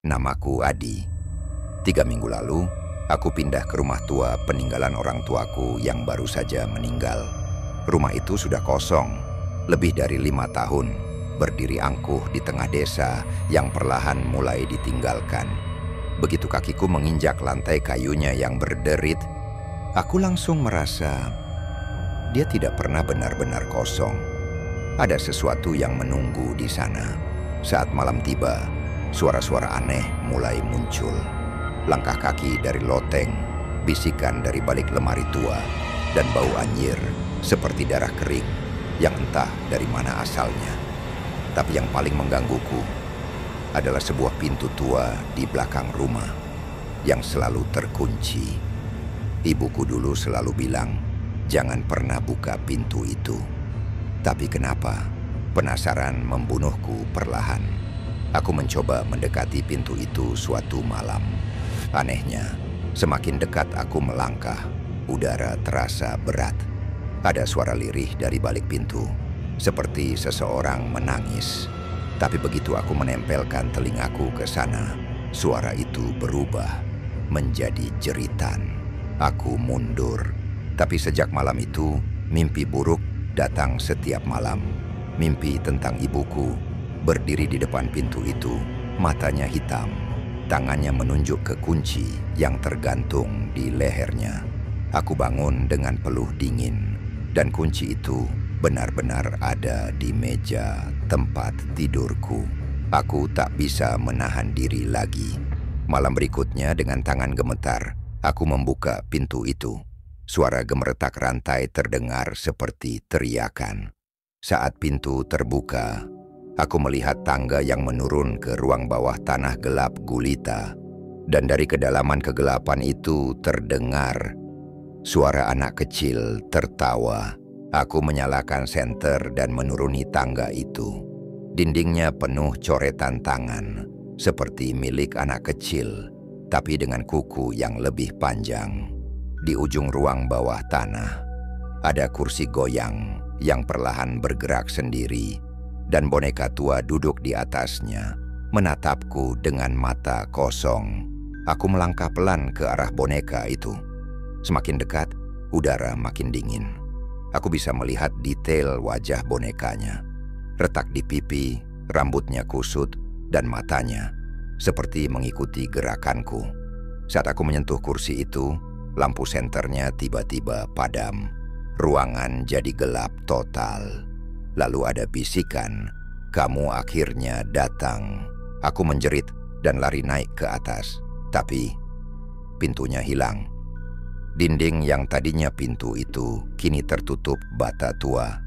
Namaku Adi. 3 minggu lalu, aku pindah ke rumah tua peninggalan orang tuaku yang baru saja meninggal. Rumah itu sudah kosong, lebih dari 5 tahun, berdiri angkuh di tengah desa yang perlahan mulai ditinggalkan. Begitu kakiku menginjak lantai kayunya yang berderit, aku langsung merasa dia tidak pernah benar-benar kosong. Ada sesuatu yang menunggu di sana. Saat malam tiba, suara-suara aneh mulai muncul. Langkah kaki dari loteng, bisikan dari balik lemari tua, dan bau anyir seperti darah kering yang entah dari mana asalnya. Tapi yang paling menggangguku adalah sebuah pintu tua di belakang rumah yang selalu terkunci. Ibuku dulu selalu bilang, jangan pernah buka pintu itu. Tapi kenapa? Penasaran membunuhku perlahan. Aku mencoba mendekati pintu itu suatu malam. Anehnya, semakin dekat aku melangkah, udara terasa berat. Ada suara lirih dari balik pintu, seperti seseorang menangis. Tapi begitu aku menempelkan telingaku ke sana, suara itu berubah menjadi jeritan. Aku mundur. Tapi sejak malam itu, mimpi buruk datang setiap malam. Mimpi tentang ibuku, berdiri di depan pintu itu, matanya hitam. Tangannya menunjuk ke kunci yang tergantung di lehernya. Aku bangun dengan peluh dingin, dan kunci itu benar-benar ada di meja tempat tidurku. Aku tak bisa menahan diri lagi. Malam berikutnya dengan tangan gemetar, aku membuka pintu itu. Suara gemeretak rantai terdengar seperti teriakan. Saat pintu terbuka, aku melihat tangga yang menurun ke ruang bawah tanah gelap gulita. Dan dari kedalaman kegelapan itu terdengar suara anak kecil tertawa. Aku menyalakan senter dan menuruni tangga itu. Dindingnya penuh coretan tangan, seperti milik anak kecil, tapi dengan kuku yang lebih panjang. Di ujung ruang bawah tanah, ada kursi goyang yang perlahan bergerak sendiri, dan boneka tua duduk di atasnya, menatapku dengan mata kosong. Aku melangkah pelan ke arah boneka itu. Semakin dekat, udara makin dingin. Aku bisa melihat detail wajah bonekanya. Retak di pipi, rambutnya kusut, dan matanya seperti mengikuti gerakanku. Saat aku menyentuh kursi itu, lampu senternya tiba-tiba padam. Ruangan jadi gelap total. Lalu ada bisikan, "Kamu akhirnya datang." Aku menjerit dan lari naik ke atas. Tapi pintunya hilang. Dinding yang tadinya pintu itu kini tertutup bata tua.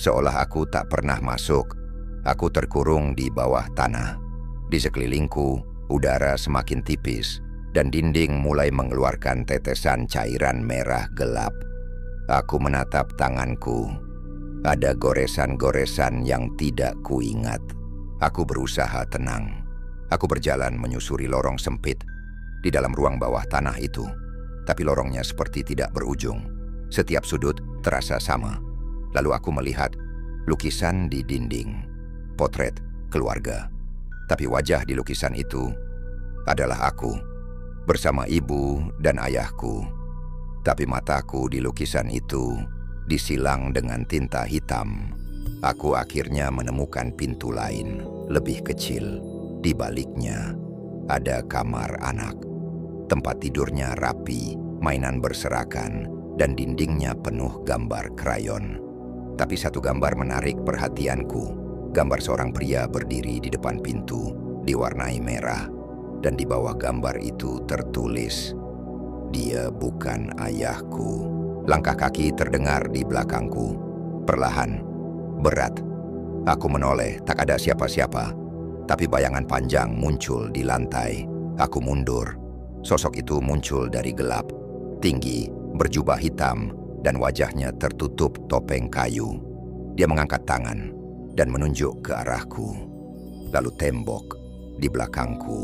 Seolah aku tak pernah masuk. Aku terkurung di bawah tanah. Di sekelilingku, udara semakin tipis, dan dinding mulai mengeluarkan tetesan cairan merah gelap. Aku menatap tanganku. Ada goresan-goresan yang tidak kuingat. Aku berusaha tenang. Aku berjalan menyusuri lorong sempit di dalam ruang bawah tanah itu. Tapi lorongnya seperti tidak berujung. Setiap sudut terasa sama. Lalu aku melihat lukisan di dinding. Potret keluarga. Tapi wajah di lukisan itu adalah aku, bersama ibu dan ayahku. Tapi mataku di lukisan itu disilang dengan tinta hitam. Aku akhirnya menemukan pintu lain, lebih kecil. Di baliknya ada kamar anak. Tempat tidurnya rapi, mainan berserakan, dan dindingnya penuh gambar krayon. Tapi satu gambar menarik perhatianku. Gambar seorang pria berdiri di depan pintu, diwarnai merah. Dan di bawah gambar itu tertulis, "Dia bukan ayahku." Langkah kaki terdengar di belakangku. Perlahan, berat. Aku menoleh, tak ada siapa-siapa. Tapi bayangan panjang muncul di lantai. Aku mundur. Sosok itu muncul dari gelap. Tinggi, berjubah hitam, dan wajahnya tertutup topeng kayu. Dia mengangkat tangan dan menunjuk ke arahku. Lalu tembok di belakangku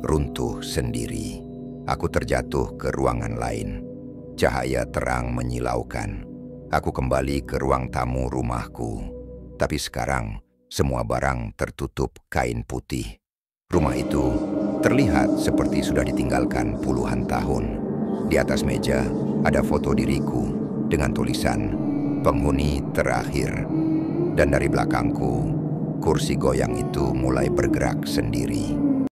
runtuh sendiri. Aku terjatuh ke ruangan lain. Cahaya terang menyilaukan. Aku kembali ke ruang tamu rumahku. Tapi sekarang semua barang tertutup kain putih. Rumah itu Terlihat seperti sudah ditinggalkan puluhan tahun. Di atas meja ada foto diriku dengan tulisan "Penghuni terakhir." Dan dari belakangku, kursi goyang itu mulai bergerak sendiri.